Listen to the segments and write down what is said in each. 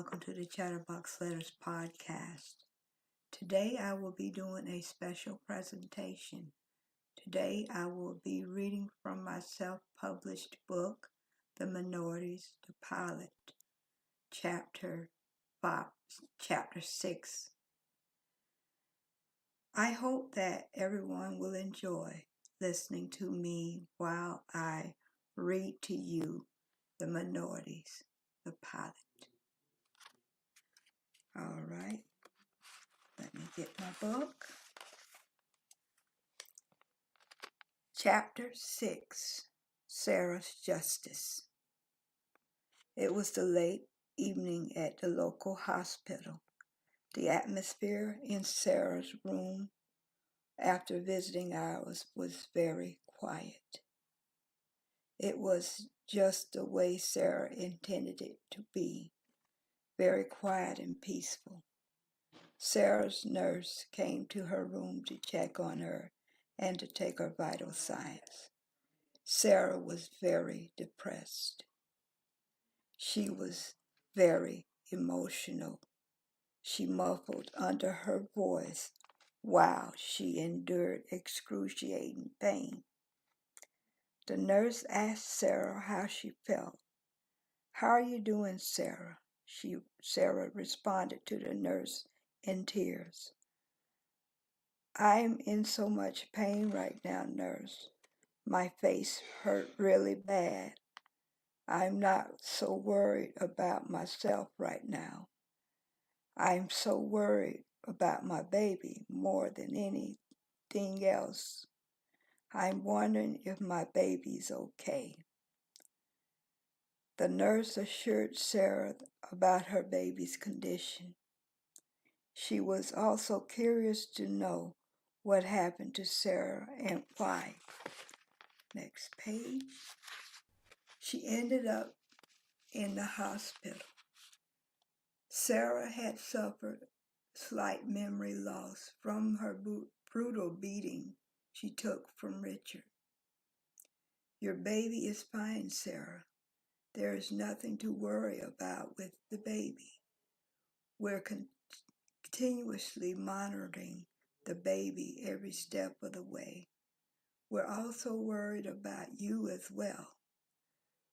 welcome to the Chatterbox Letters podcast. Today I will be doing a special presentation. Today I will be reading from my self-published book, The Minorities, the Pilot, Chapter 6. I hope that everyone will enjoy listening to me while I read to you The Minorities, the Pilot. All right, let me get my book. Chapter 6, Sarah's Justice. It was the late evening at the local hospital. The atmosphere in Sarah's room after visiting hours was very quiet. It was just the way Sarah intended it to be, very quiet and peaceful. Sarah's nurse came to her room to check on her and to take her vital signs. Sarah was very depressed. She was very emotional. She muffled under her voice while she endured excruciating pain. The nurse asked Sarah how she felt. "How are you doing, Sarah?" Sarah responded to the nurse in tears. "I'm in so much pain right now, nurse. My face hurt really bad. I'm not so worried about myself right now. I'm so worried about my baby more than anything else. I'm wondering if my baby's okay." The nurse assured Sarah about her baby's condition. She was also curious to know what happened to Sarah and why. Next page. She ended up in the hospital. Sarah had suffered slight memory loss from her brutal beating she took from Richard. "Your baby is fine, Sarah. There is nothing to worry about with the baby. We're continuously monitoring the baby every step of the way. We're also worried about you as well."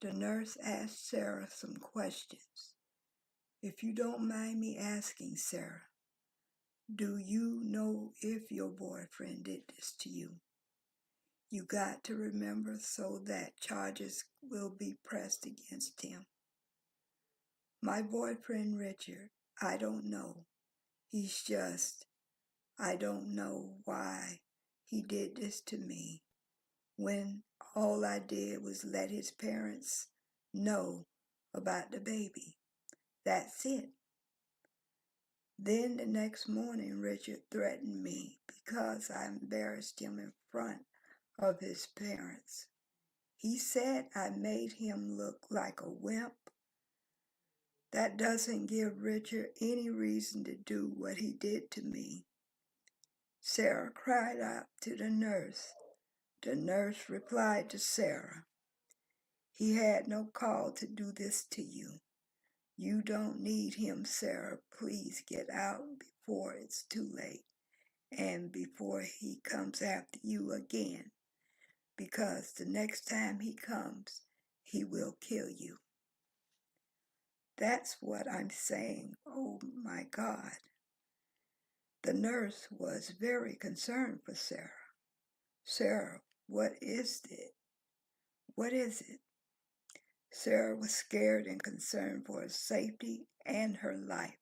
The nurse asked Sarah some questions. "If you don't mind me asking, Sarah, do you know if your boyfriend did this to you? You got to remember so that charges will be pressed against him." "My boyfriend Richard, I don't know. I don't know why he did this to me when all I did was let his parents know about the baby. That's it. Then the next morning, Richard threatened me because I embarrassed him in front of his parents. He said I made him look like a wimp. That doesn't give Richard any reason to do what he did to me." Sarah cried out to the nurse. The nurse replied to Sarah, "He had no call to do this to you. You don't need him, Sarah. Please get out before it's too late and before he comes after you again, because the next time he comes, he will kill you." That's what I'm saying. Oh my God. The nurse was very concerned for Sarah. "Sarah, what is it? What is it?" Sarah was scared and concerned for her safety and her life.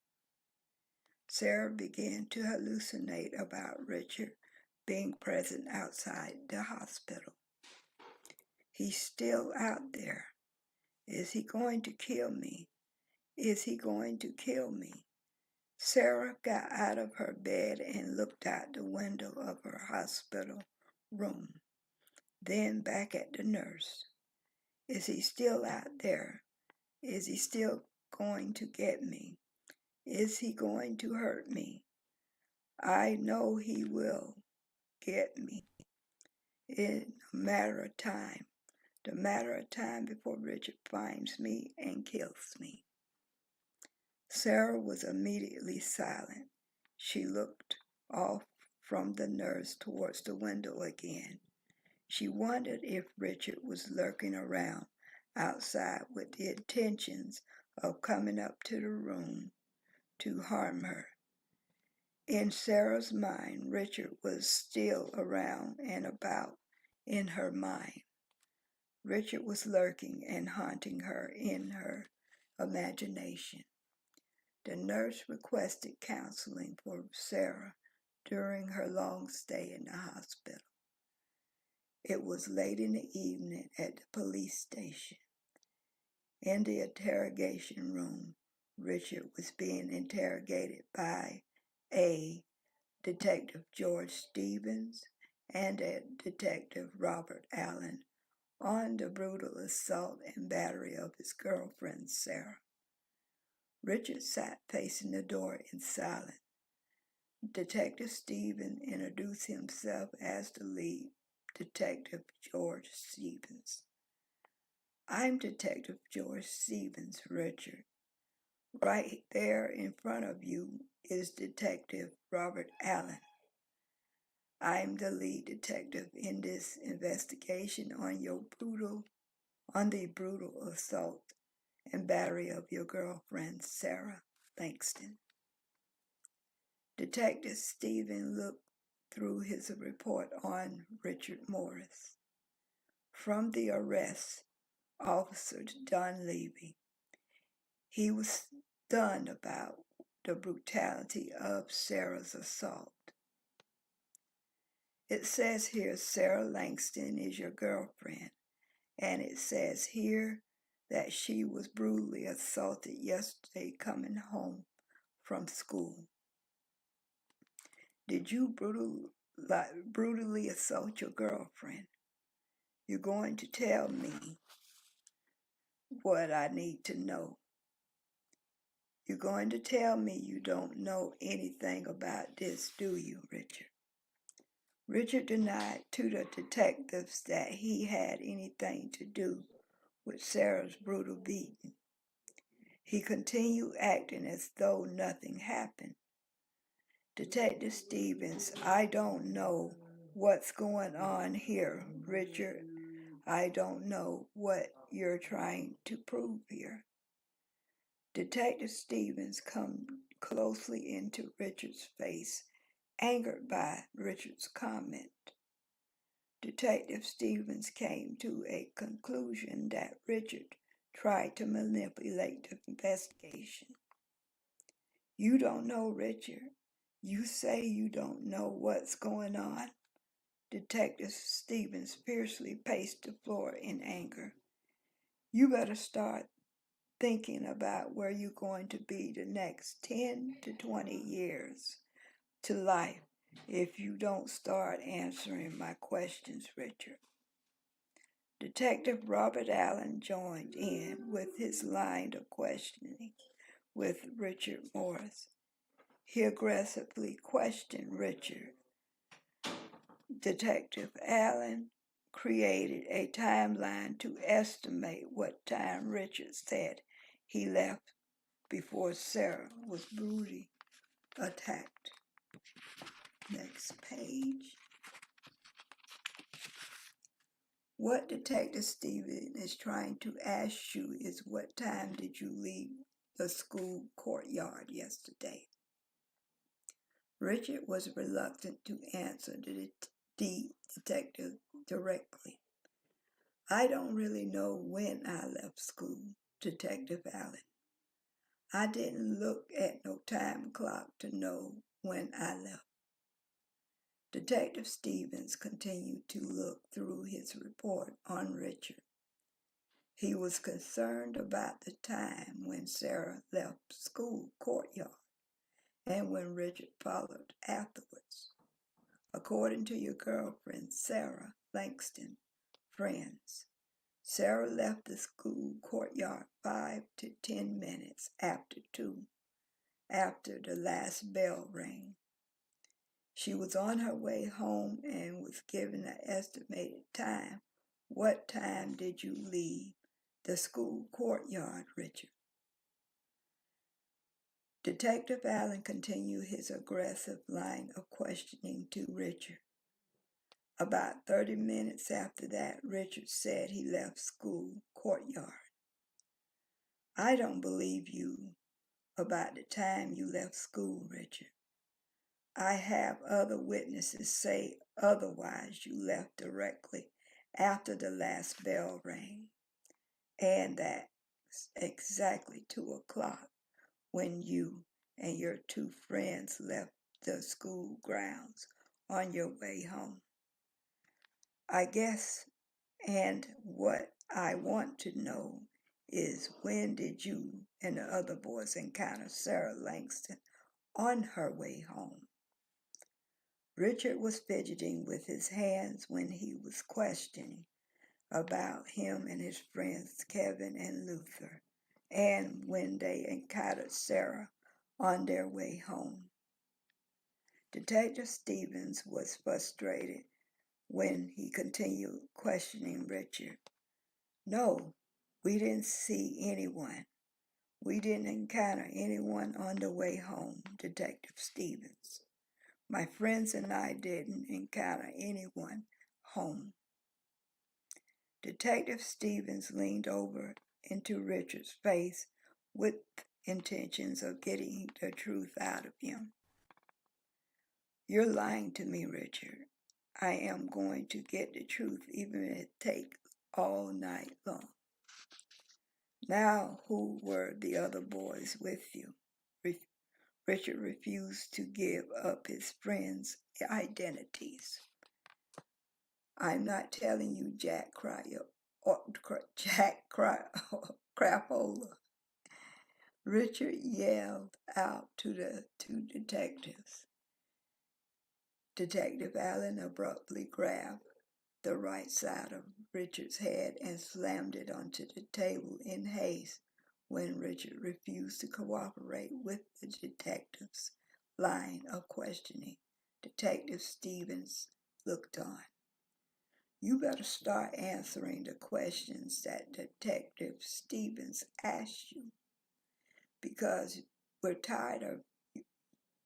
Sarah began to hallucinate about Richard being present outside the hospital. "He's still out there. Is he going to kill me? Is he going to kill me?" Sarah got out of her bed and looked out the window of her hospital room, then back at the nurse. "Is he still out there? Is he still going to get me? Is he going to hurt me? I know he will get me in a matter of time. The matter of time before Richard finds me and kills me." Sarah was immediately silent. She looked off from the nurse towards the window again. She wondered if Richard was lurking around outside with the intentions of coming up to the room to harm her. In Sarah's mind, Richard was still around and about in her mind. Richard was lurking and haunting her in her imagination. The nurse requested counseling for Sarah during her long stay in the hospital. It was late in the evening at the police station. In the interrogation room, Richard was being interrogated by a Detective George Stevens and a Detective Robert Allen on the brutal assault and battery of his girlfriend, Sarah. Richard sat facing the door in silence. Detective Stevens introduced himself as the lead, Detective George Stevens. I'm Detective George Stevens, Richard. Right there in front of you is Detective Robert Allen. I'm the lead detective in this investigation on the brutal assault and battery of your girlfriend, Sarah Langston. Detective Stephen looked through his report on Richard Morris. From the arrest, Officer Dunleavy, he was stunned about the brutality of Sarah's assault. It says here Sarah Langston is your girlfriend, and it says here that she was brutally assaulted yesterday coming home from school. Did you brutally assault your girlfriend? You're going to tell me what I need to know. You're going to tell me you don't know anything about this, do you, Richard? Richard denied to the detectives that he had anything to do with Sarah's brutal beating. He continued acting as though nothing happened. Detective Stevens, I don't know what's going on here, Richard. I don't know what you're trying to prove here. Detective Stevens come closely into Richard's face, angered by Richard's comment. Detective Stevens came to a conclusion that Richard tried to manipulate the investigation. You don't know, Richard. You say you don't know what's going on. Detective Stevens fiercely paced the floor in anger. You better start thinking about where you're going to be the next 10 to 20 years to life if you don't start answering my questions, Richard. Detective Robert Allen joined in with his line of questioning with Richard Morris. He aggressively questioned Richard. Detective Allen created a timeline to estimate what time Richard said he left before Sarah was brutally attacked. Next page. What Detective Stephen is trying to ask you is what time did you leave the school courtyard yesterday? Richard was reluctant to answer the detective directly. I don't really know when I left school, Detective Allen. I didn't look at no time clock to know when I left. Detective Stevens continued to look through his report on Richard. He was concerned about the time when Sarah left school courtyard and when Richard followed afterwards. According to your girlfriend, Sarah Langston, friends, Sarah left the school courtyard 5 to 10 minutes after 2, after the last bell rang. She was on her way home and was given an estimated time. What time did you leave the school courtyard, Richard? Detective Allen continued his aggressive line of questioning to Richard. About 30 minutes after that, Richard said he left school courtyard. I don't believe you about the time you left school, Richard. I have other witnesses say otherwise. You left directly after the last bell rang, and that's exactly 2 o'clock when you and your 2 friends left the school grounds on your way home. I guess, and what I want to know is, when did you and the other boys encounter Sarah Langston on her way home? Richard was fidgeting with his hands when he was questioning about him and his friends Kevin and Luther, and when they encountered Sarah on their way home. Detective Stevens was frustrated when he continued questioning Richard. No, we didn't see anyone. We didn't encounter anyone on the way home, Detective Stevens. My friends and I didn't encounter anyone home. Detective Stevens leaned over into Richard's face with intentions of getting the truth out of him. You're lying to me, Richard. I am going to get the truth, even if it takes all night long. Now, who were the other boys with you? Richard refused to give up his friends' identities. I'm not telling you, Jack Crapola. Richard yelled out to the 2 detectives. Detective Allen abruptly grabbed the right side of Richard's head and slammed it onto the table in haste when Richard refused to cooperate with the detective's line of questioning. Detective Stevens looked on. You better start answering the questions that Detective Stevens asked you, because we're tired of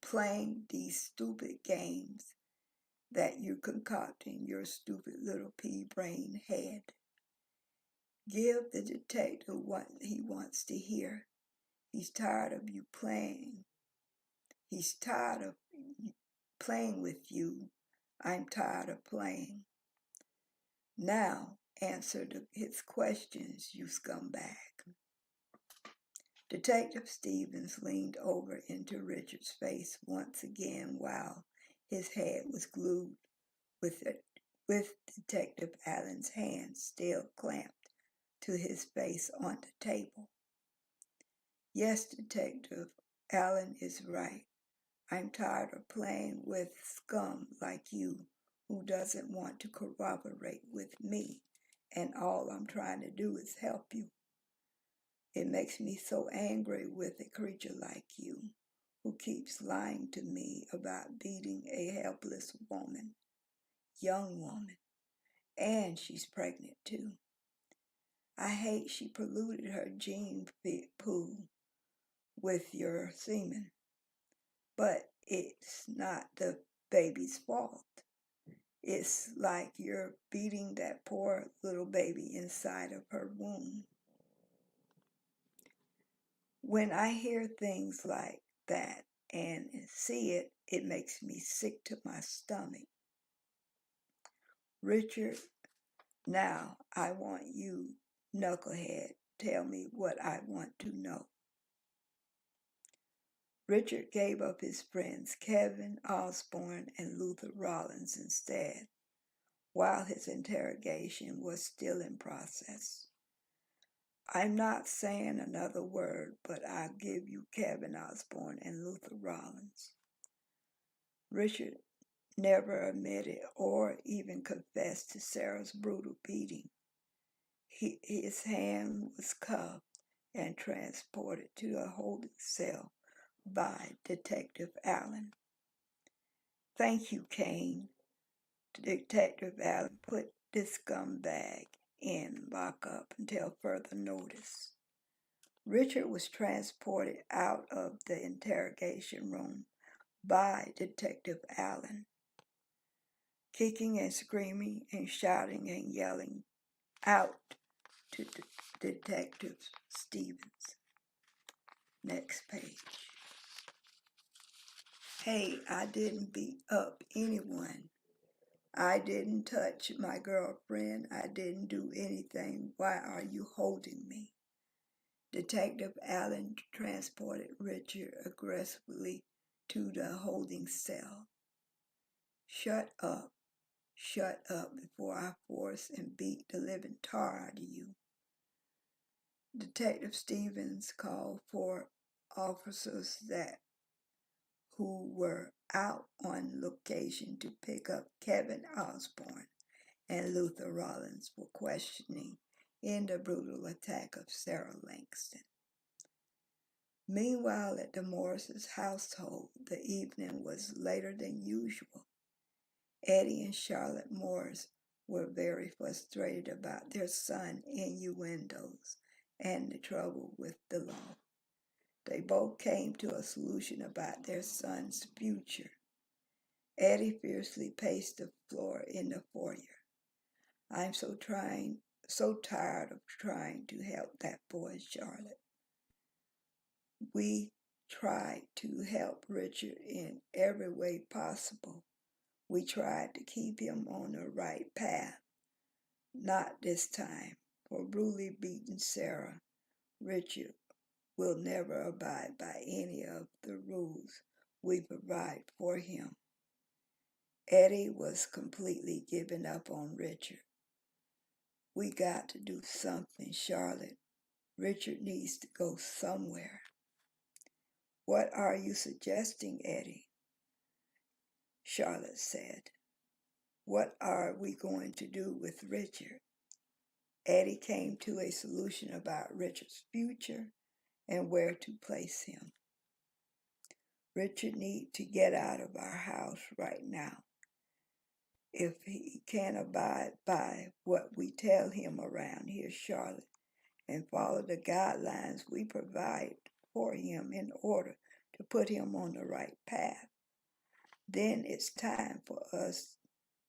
playing these stupid games that you concoct in your stupid little pea-brain head. Give the detective what he wants to hear. He's tired of you playing. He's tired of playing with you. I'm tired of playing. Now answer his questions, you scumbag. Detective Stevens leaned over into Richard's face once again while his head was glued with Detective Allen's hands still clamped to his face on the table. Yes, Detective Allen is right. I'm tired of playing with scum like you who doesn't want to cooperate with me, and all I'm trying to do is help you. It makes me so angry with a creature like you who keeps lying to me about beating a helpless woman, young woman, and she's pregnant too. I hate she polluted her gene pool with your semen, but it's not the baby's fault. It's like you're beating that poor little baby inside of her womb. When I hear things like that and see it, it makes me sick to my stomach. Richard, now I want you, knucklehead, tell me what I want to know. Richard gave up his friends Kevin Osborne and Luther Rollins instead, while his interrogation was still in process. I'm not saying another word, but I'll give you Kevin Osborne and Luther Rollins. Richard never admitted or even confessed to Sarah's brutal beating. His hand was cuffed and transported to a holding cell by Detective Allen. Thank you, Kane. Detective Allen put this scumbag in lockup until further notice. Richard was transported out of the interrogation room by Detective Allen, kicking and screaming and shouting and yelling out to Detective Stevens. Next page. Hey, I didn't beat up anyone. I didn't touch my girlfriend. I didn't do anything. Why are you holding me? Detective Allen transported Richard aggressively to the holding cell. Shut up before I force and beat the living tar out of you. Detective Stevens called for officers who were out on location to pick up Kevin Osborne and Luther Rollins for questioning in the brutal attack of Sarah Langston. Meanwhile, at the Morris' household, the evening was later than usual. Eddie and Charlotte Morris were very frustrated about their son's innuendos and the trouble with the law. They both came to a solution about their son's future. Eddie fiercely paced the floor in the foyer. I'm so tired of trying to help that boy, Charlotte. We tried to help Richard in every way possible. We tried to keep him on the right path. Not this time. For brutally beating Sarah, Richard will never abide by any of the rules we provide for him. Eddie was completely giving up on Richard. We got to do something, Charlotte. Richard needs to go somewhere. What are you suggesting, Eddie? Charlotte said. What are we going to do with Richard? Eddie came to a solution about Richard's future and where to place him. Richard needs to get out of our house right now. If he can't abide by what we tell him around here, Charlotte, and follow the guidelines we provide for him in order to put him on the right path, then it's time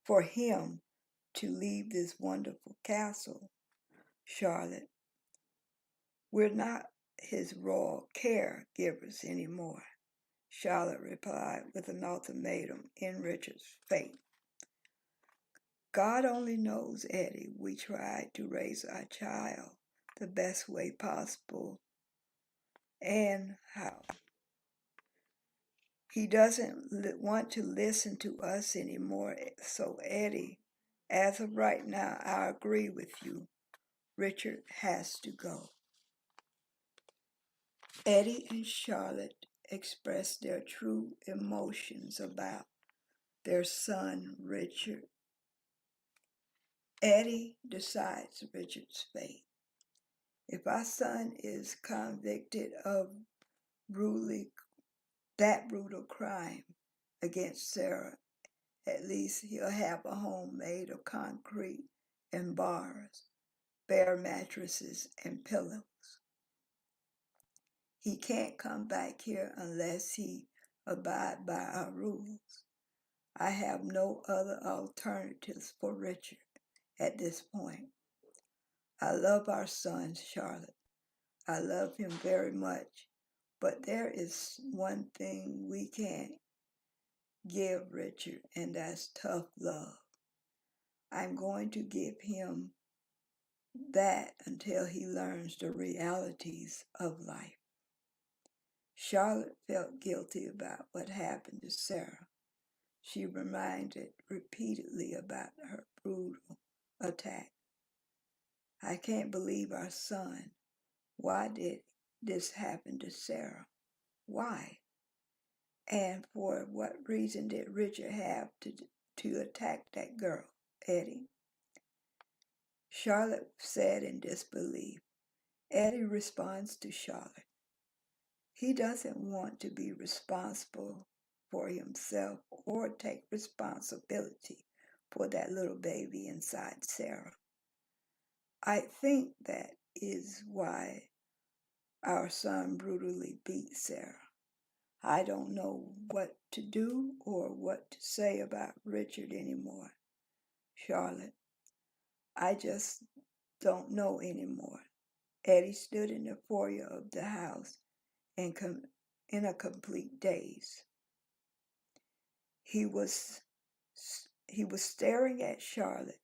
for him to leave this wonderful castle, Charlotte. We're not his royal caregivers anymore, Charlotte replied with an ultimatum in Richard's face. God only knows, Eddie, we tried to raise our child the best way possible and how. He doesn't want to listen to us anymore. So, Eddie, as of right now, I agree with you. Richard has to go. Eddie and Charlotte expressed their true emotions about their son, Richard. Eddie decides Richard's fate. If our son is convicted of that brutal crime against Sarah, at least he'll have a home made of concrete and bars, bare mattresses and pillows. He can't come back here unless he abide by our rules. I have no other alternatives for Richard at this point. I love our son, Charlotte. I love him very much, but there is one thing we can't give Richard, and that's tough love. I'm going to give him that until he learns the realities of life. Charlotte felt guilty about what happened to Sarah. She reminded repeatedly about her brutal attack. I can't believe our son. Why did this happen to Sarah? Why? And for what reason did Richard have to attack that girl, Eddie? Charlotte said in disbelief. Eddie responds to Charlotte. He doesn't want to be responsible for himself or take responsibility for that little baby inside Sarah. I think that is why Our son brutally beat Sarah. I don't know what to do or what to say about Richard anymore, Charlotte. I just don't know anymore. Eddie stood in the foyer of the house in a complete daze. He was staring at Charlotte.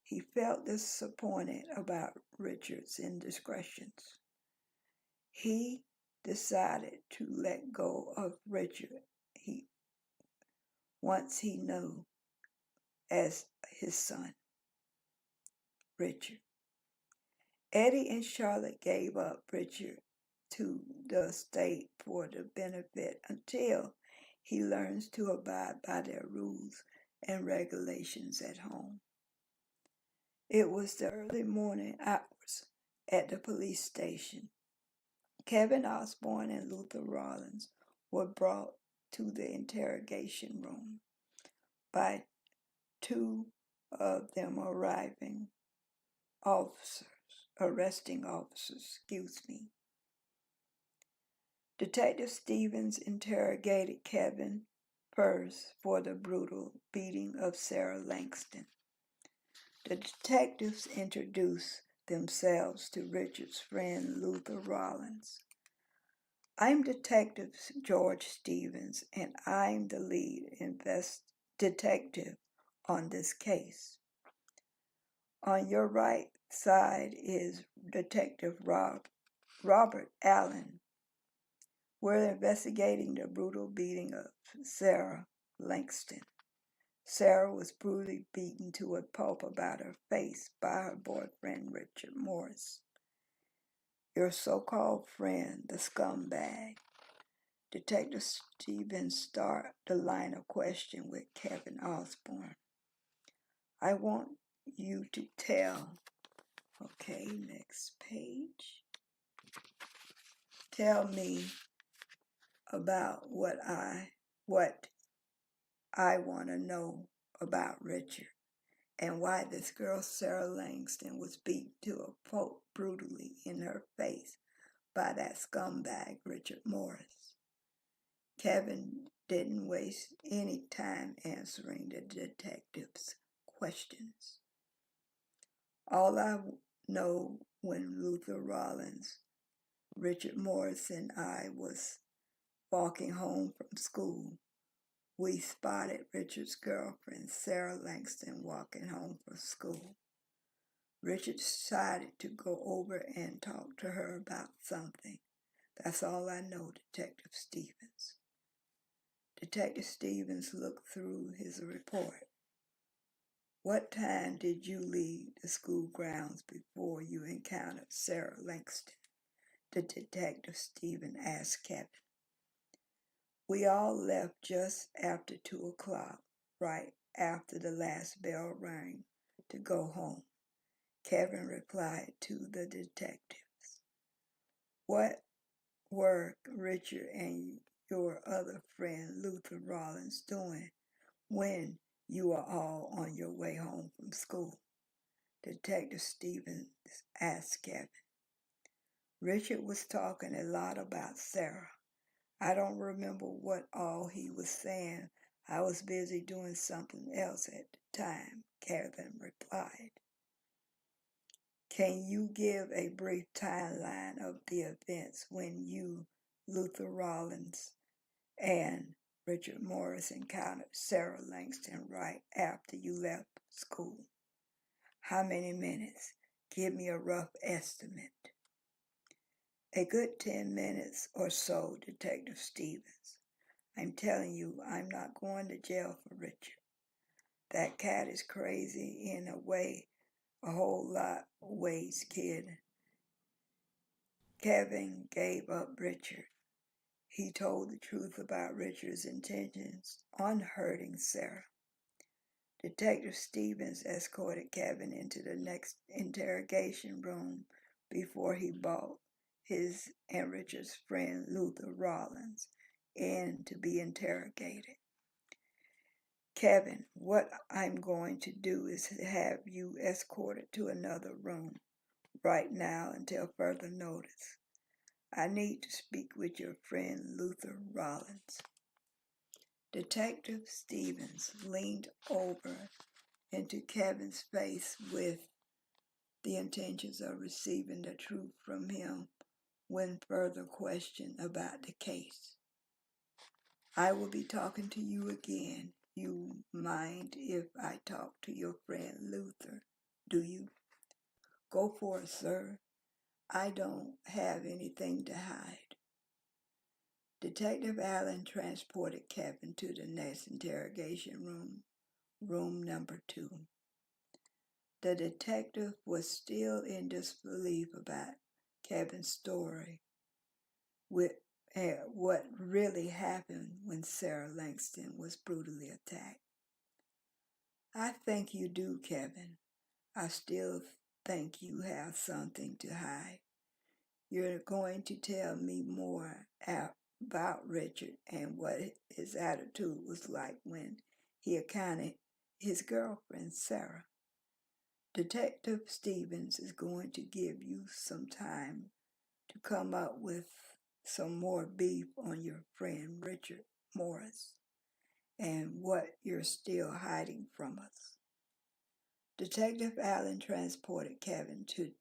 He felt disappointed about Richard's indiscretions. He decided to let go of Richard once he knew as his son, Richard. Eddie and Charlotte gave up Richard to the state for the benefit until he learns to abide by their rules and regulations at home. It was the early morning hours at the police station. Kevin Osborne and Luther Rollins were brought to the interrogation room by two of them arresting officers. Detective Stevens interrogated Kevin first for the brutal beating of Sarah Langston. The detectives introduced themselves to Richard's friend Luther Rollins. I'm Detective George Stevens, and I'm the lead detective on this case. On your right side is Detective Robert Allen. We're investigating the brutal beating of Sarah Langston. Sarah was brutally beaten to a pulp about her face by her boyfriend, Richard Morris. Your so-called friend, the scumbag. Detective Stevens started the line of question with Kevin Osborne. I want you to tell, okay, next page. Tell me about what I want to know about Richard and why this girl Sarah Langston was beat to a pulp brutally in her face by that scumbag Richard Morris. Kevin didn't waste any time answering the detective's questions. All I know, when Luther Rollins, Richard Morris, and I was walking home from school, we spotted Richard's girlfriend, Sarah Langston, walking home from school. Richard decided to go over and talk to her about something. That's all I know, Detective Stevens. Detective Stevens looked through his report. What time did you leave the school grounds before you encountered Sarah Langston? The Detective Stevens asked Kevin. We all left just after 2 o'clock, right after the last bell rang, to go home, Kevin replied to the detectives. What were Richard and your other friend Luther Rollins doing when you were all on your way home from school? Detective Stevens asked Kevin. Richard was talking a lot about Sarah. I don't remember what all he was saying. I was busy doing something else at the time, Kevin replied. Can you give a brief timeline of the events when you, Luther Rollins, and Richard Morris encountered Sarah Langston right after you left school? How many minutes? Give me a rough estimate. A good 10 minutes or so, Detective Stevens. I'm telling you, I'm not going to jail for Richard. That cat is crazy in a whole lot of ways, kid. Kevin gave up Richard. He told the truth about Richard's intentions on hurting Sarah. Detective Stevens escorted Kevin into the next interrogation room before he brought his and Richard's friend Luther Rollins in to be interrogated. Kevin, what I'm going to do is have you escorted to another room right now until further notice. I need to speak with your friend Luther Rollins. Detective Stevens leaned over into Kevin's face with the intentions of receiving the truth from him when further questioned about the case. I will be talking to you again. You mind if I talk to your friend Luther, do you? Go for it, sir. I don't have anything to hide. Detective Allen transported Kevin to the next interrogation room, room number 2. The detective was still in disbelief about Kevin's story with what really happened when Sarah Langston was brutally attacked. I think you do, Kevin. I still think you have something to hide. You're going to tell me more about Richard and what his attitude was like when he encountered his girlfriend, Sarah. Detective Stevens is going to give you some time to come up with some more beef on your friend Richard Morris and what you're still hiding from us. Detective Allen transported Kevin to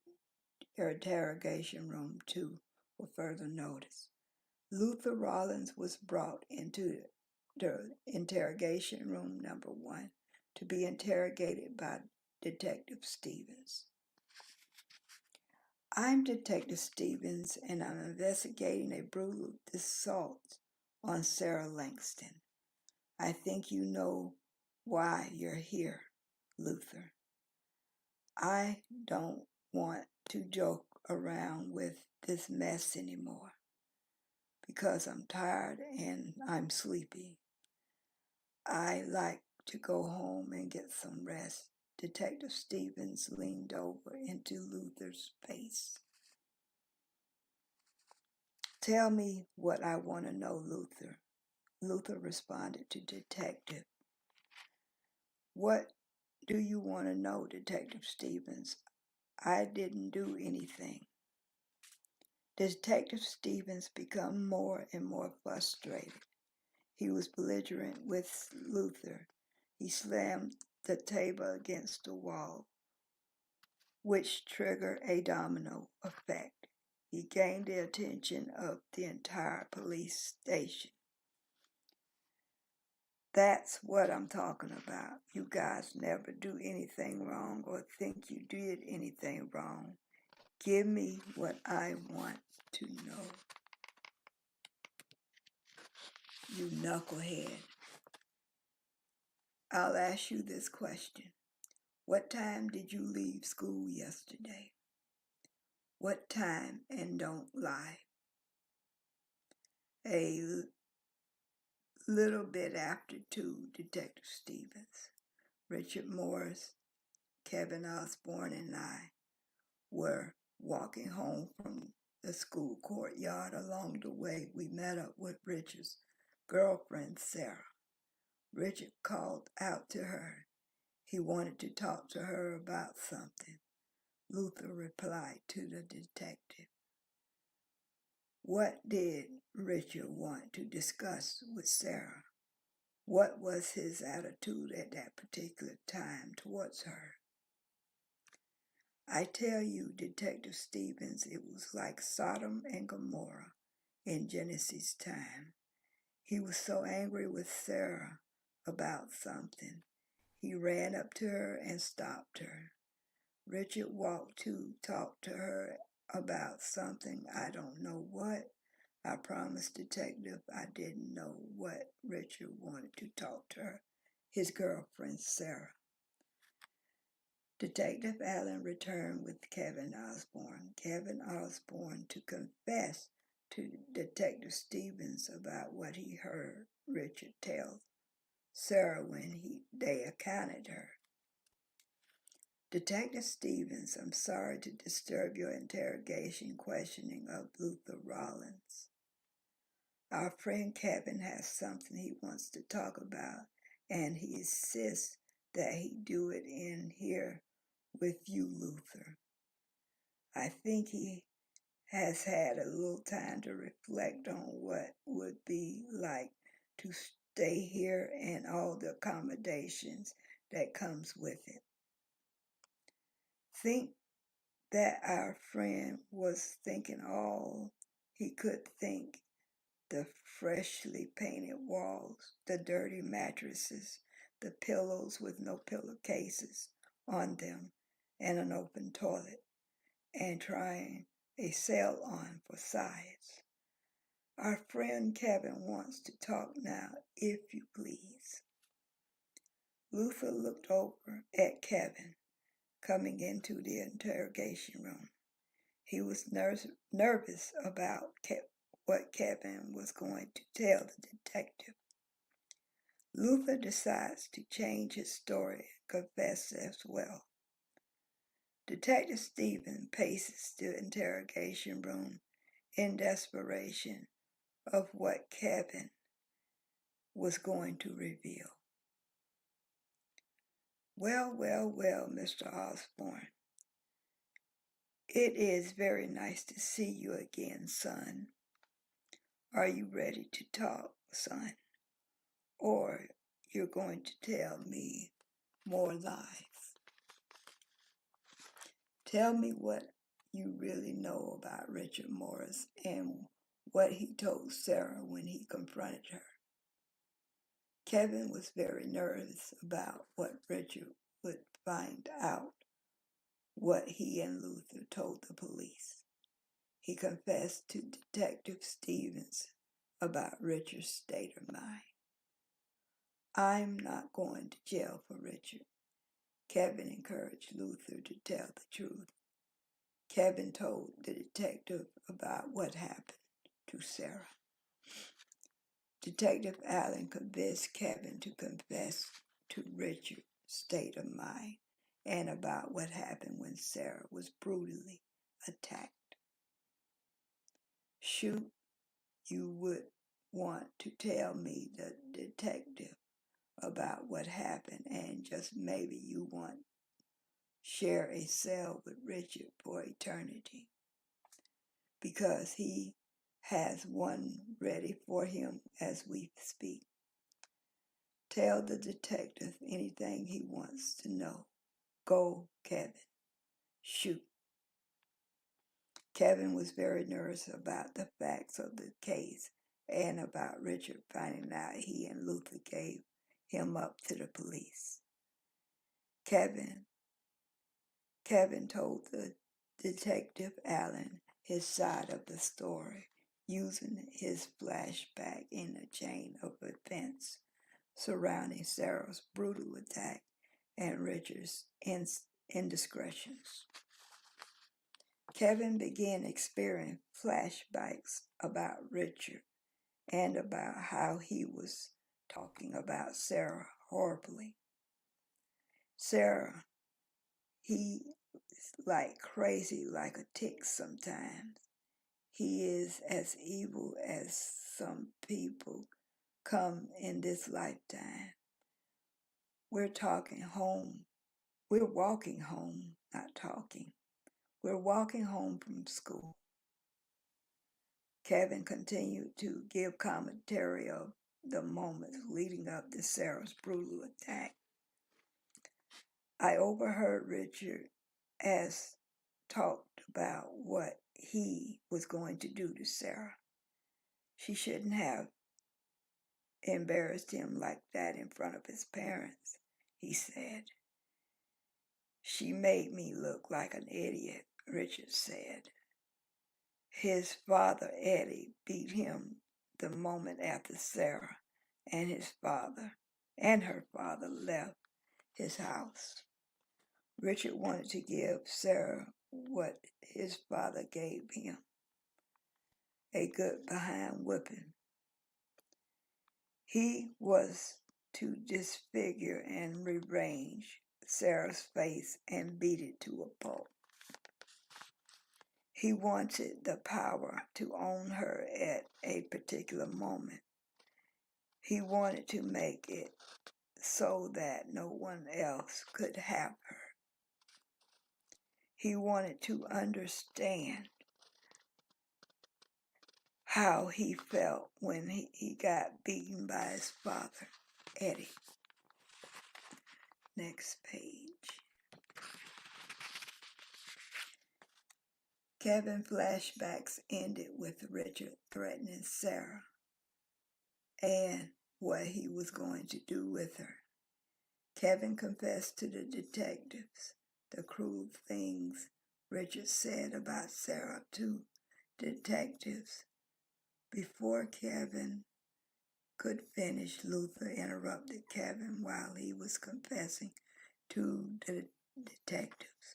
interrogation room 2 for further notice. Luther Rollins was brought into the interrogation room number 1 to be interrogated by Detective Stevens. I'm Detective Stevens, and I'm investigating a brutal assault on Sarah Langston. I think you know why you're here, Luther. I don't want to joke around with this mess anymore because I'm tired and I'm sleepy. I like to go home and get some rest. Detective Stevens leaned over into Luther's face. Tell me what I want to know, Luther. Luther responded to Detective. What do you want to know, Detective Stevens? I didn't do anything. Detective Stevens became more and more frustrated. He was belligerent with Luther. He slammed the table against the wall, which triggered a domino effect. He gained the attention of the entire police station. That's what I'm talking about. You guys never do anything wrong or think you did anything wrong. Give me what I want to know. You knucklehead. I'll ask you this question. What time did you leave school yesterday? What time, and don't lie? A little bit after 2, Detective Stevens. Richard Morris, Kevin Osborne, and I were walking home from the school courtyard. Along the way, we met up with Richard's girlfriend, Sarah. Richard called out to her. He wanted to talk to her about something. Luther replied to the detective. What did Richard want to discuss with Sarah? What was his attitude at that particular time towards her? I tell you, Detective Stevens, it was like Sodom and Gomorrah in Genesis' time. He was so angry with Sarah about something. He ran up to her and stopped her. Richard walked to talk to her about something, I don't know what. I promised Detective I didn't know what Richard wanted to talk to her, his girlfriend Sarah. Detective Allen returned with Kevin Osborne. Kevin Osborne to confess to Detective Stevens about what he heard Richard tell Sarah when they encountered her. Detective Stevens, I'm sorry to disturb your interrogation questioning of Luther Rollins. Our friend Kevin has something he wants to talk about, and he insists that he do it in here with you, Luther. I think he has had a little time to reflect on what would be like to stay here and all the accommodations that comes with it. Think that our friend was thinking all he could think: the freshly painted walls, the dirty mattresses, the pillows with no pillowcases on them, and an open toilet, and trying a sail on for sides. Our friend Kevin wants to talk now, if you please. Luther looked over at Kevin coming into the interrogation room. He was nervous about what Kevin was going to tell the detective. Luther decides to change his story and confess as well. Detective Stephen paces the interrogation room in desperation of what Kevin was going to reveal. Well, Mr. Osborne. It is very nice to see you again, son. Are you ready to talk, son? Or you're going to tell me more lies? Tell me what you really know about Richard Morris and what he told Sarah when he confronted her. Kevin was very nervous about what Richard would find out what he and Luther told the police. He confessed to Detective Stevens about Richard's state of mind. I'm not going to jail for Richard. Kevin encouraged Luther to tell the truth. Kevin told the detective about what happened to Sarah. Detective Allen convinced Kevin to confess to Richard's state of mind and about what happened when Sarah was brutally attacked. Shoot, you would want to tell me, the detective, about what happened, and just maybe you want to share a cell with Richard for eternity, because he has one ready for him as we speak. Tell the detective anything he wants to know. Go, Kevin. Shoot. Kevin was very nervous about the facts of the case and about Richard finding out he and Luther gave him up to the police. Kevin told the detective Allen his side of the story, using his flashback in a chain of events surrounding Sarah's brutal attack and Richard's indiscretions. Kevin began experiencing flashbacks about Richard and about how he was talking about Sarah horribly. Sarah, he is like crazy, like a tick sometimes. He is as evil as some people come in this lifetime. We're talking home. We're walking home, not talking. We're walking home from school. Kevin continued to give commentary of the moments leading up to Sarah's brutal attack. I overheard Richard as talked about what he was going to do to Sarah. She shouldn't have embarrassed him like that in front of his parents, he said. She made me look like an idiot, Richard said. His father, Eddie, beat him the moment after Sarah and her father left his house. Richard wanted to give Sarah what his father gave him, a good behind whipping. He was to disfigure and rearrange Sarah's face and beat it to a pulp. He wanted the power to own her at a particular moment. He wanted to make it so that no one else could have her. He wanted to understand how he felt when he got beaten by his father, Eddie. Next page. Kevin flashbacks ended with Richard threatening Sarah and what he was going to do with her. Kevin confessed to the detectives the cruel things Richard said about Sarah to detectives. Before Kevin could finish, Luther interrupted Kevin while he was confessing to the detectives.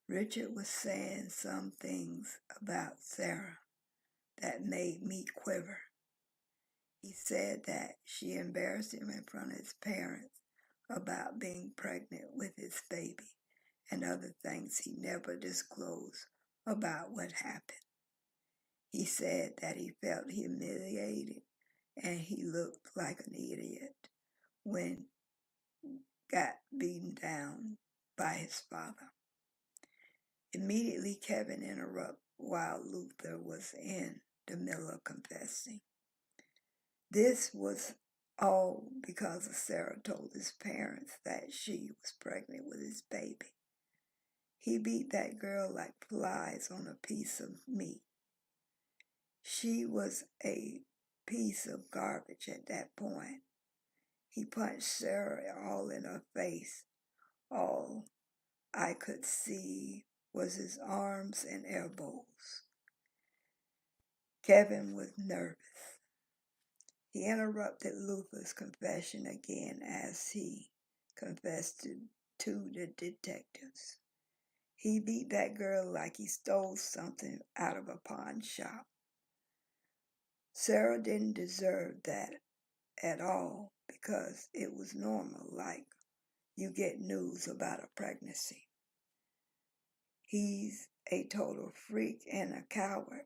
Richard was saying some things about Sarah that made me quiver. He said that she embarrassed him in front of his parents about being pregnant with his baby and other things he never disclosed about what happened. He said that he felt humiliated and he looked like an idiot when got beaten down by his father. Immediately, Kevin interrupted while Luther was in the middle of confessing. This was all because Sarah told his parents that she was pregnant with his baby. He beat that girl like flies on a piece of meat. She was a piece of garbage at that point. He punched Sarah all in her face. All I could see was his arms and elbows. Kevin was nervous. He interrupted Luther's confession again as he confessed to the detectives. He beat that girl like he stole something out of a pawn shop. Sarah didn't deserve that at all because it was normal, like you get news about a pregnancy. He's a total freak and a coward.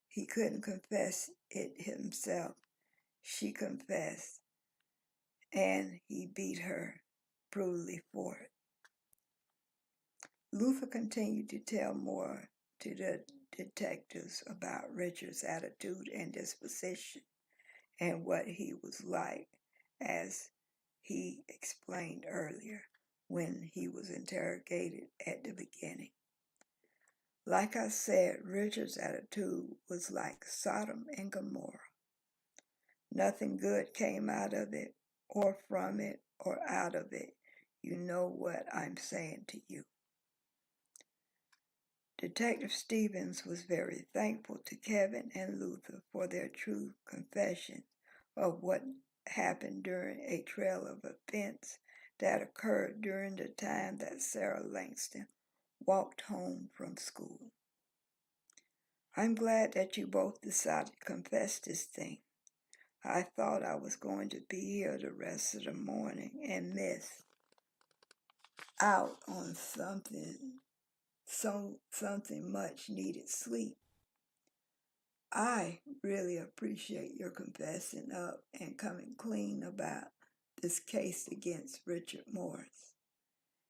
He couldn't confess it himself. She confessed, and he beat her brutally for it. Luther continued to tell more to the detectives about Richard's attitude and disposition and what he was like, as he explained earlier when he was interrogated at the beginning. Like I said, Richard's attitude was like Sodom and Gomorrah. Nothing good came out of it, or from it, or out of it. You know what I'm saying to you. Detective Stevens was very thankful to Kevin and Luther for their true confession of what happened during a trail of events that occurred during the time that Sarah Langston walked home from school. I'm glad that you both decided to confess this thing. I thought I was going to be here the rest of the morning and miss out on something much needed sleep. I really appreciate your confessing up and coming clean about this case against Richard Morris.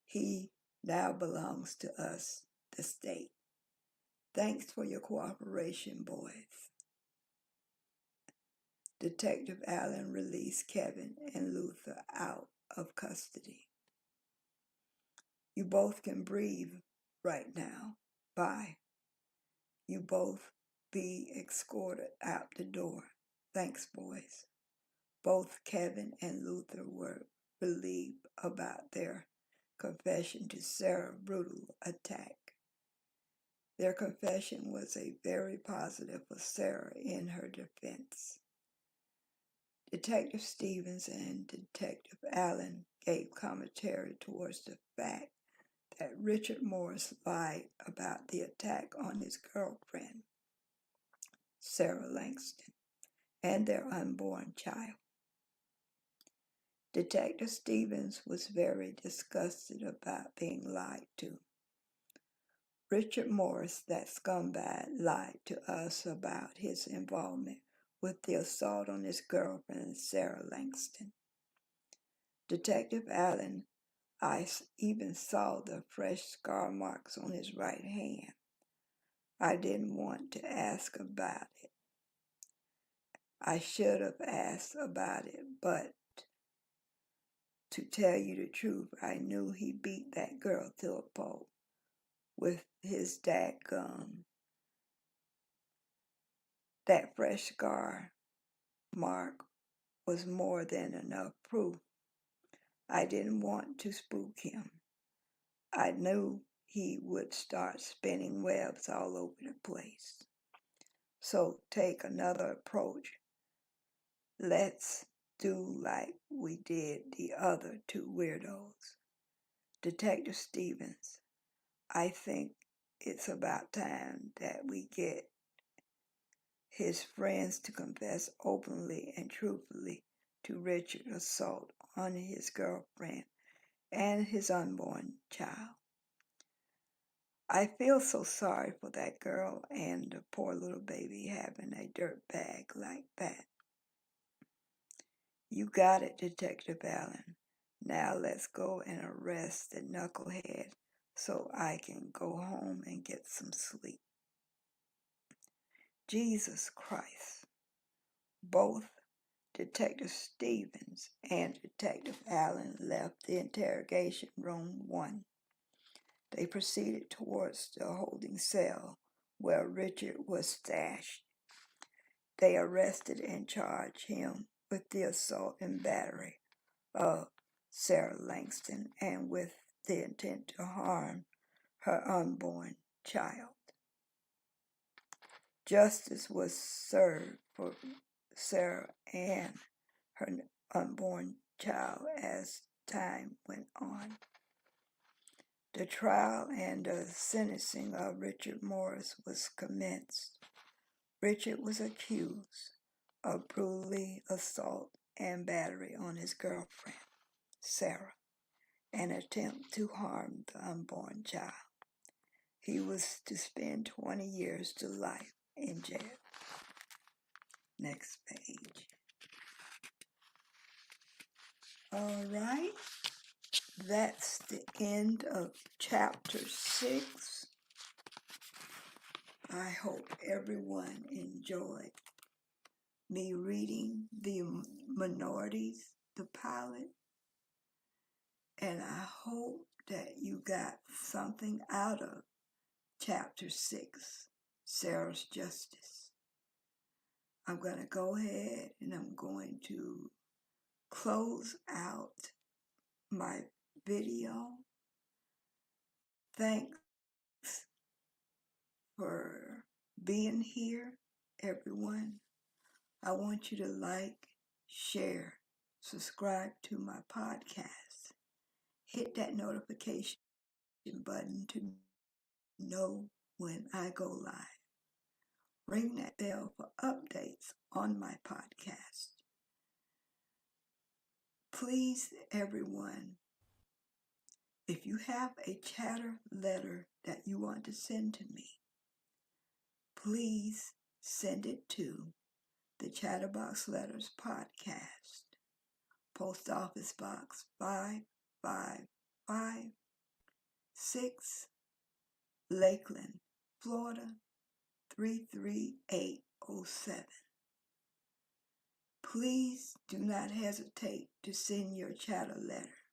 He now belongs to us, the state. Thanks for your cooperation, boys. Detective Allen released Kevin and Luther out of custody. You both can breathe right now. Bye. You both be escorted out the door. Thanks, boys. Both Kevin and Luther were relieved about their confession to Sarah's brutal attack. Their confession was a very positive for Sarah in her defense. Detective Stevens and Detective Allen gave commentary towards the fact that Richard Morris lied about the attack on his girlfriend, Sarah Langston, and their unborn child. Detective Stevens was very disgusted about being lied to. Richard Morris, that scumbag, lied to us about his involvement with the assault on his girlfriend, Sarah Langston. Detective Allen, I even saw the fresh scar marks on his right hand. I didn't want to ask about it, I should have asked about it, but to tell you the truth, I knew he beat that girl to a pulp with his dadgum. That fresh scar mark was more than enough proof. I didn't want to spook him. I knew he would start spinning webs all over the place. So take another approach. Let's do like we did the other two weirdos. Detective Stevens, I think it's about time that we get his friends to confess openly and truthfully to Richard's assault on his girlfriend and his unborn child. I feel so sorry for that girl and the poor little baby having a dirt bag like that. You got it, Detective Allen. Now let's go and arrest the knucklehead so I can go home and get some sleep. Jesus Christ. Both Detective Stevens and Detective Allen left the interrogation room 1. They proceeded towards the holding cell where Richard was stashed. They arrested and charged him with the assault and battery of Sarah Langston and with the intent to harm her unborn child. Justice was served for Sarah and her unborn child as time went on. The trial and the sentencing of Richard Morris was commenced. Richard was accused of brutally assault and battery on his girlfriend, Sarah, and attempt to harm the unborn child. He was to spend 20 years to life in jail. Next page. All right. That's the end of chapter 6. I hope everyone enjoyed me reading the Minorities, the pilot, and I hope that you got something out of chapter 6, Sarah's Justice. I'm going to go ahead and I'm going to close out my video. Thanks for being here, everyone. I want you to like, share, subscribe to my podcast. Hit that notification button to know when I go live. Ring that bell for updates on my podcast. Please, everyone, if you have a chatter letter that you want to send to me, please send it to the Chatterbox Letters Podcast, Post Office Box 5556, Lakeland, Florida 33807. Please do not hesitate to send your chatter letter.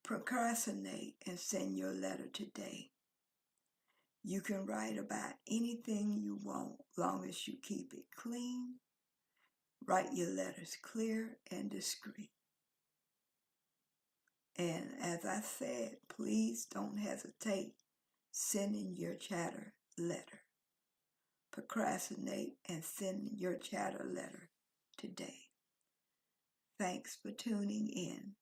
Procrastinate and send your letter today. You can write about anything you want, long as you keep it clean. Write your letters clear and discreet. And as I said, please don't hesitate sending your chatter letter. Procrastinate and send your chatter letter today. Thanks for tuning in.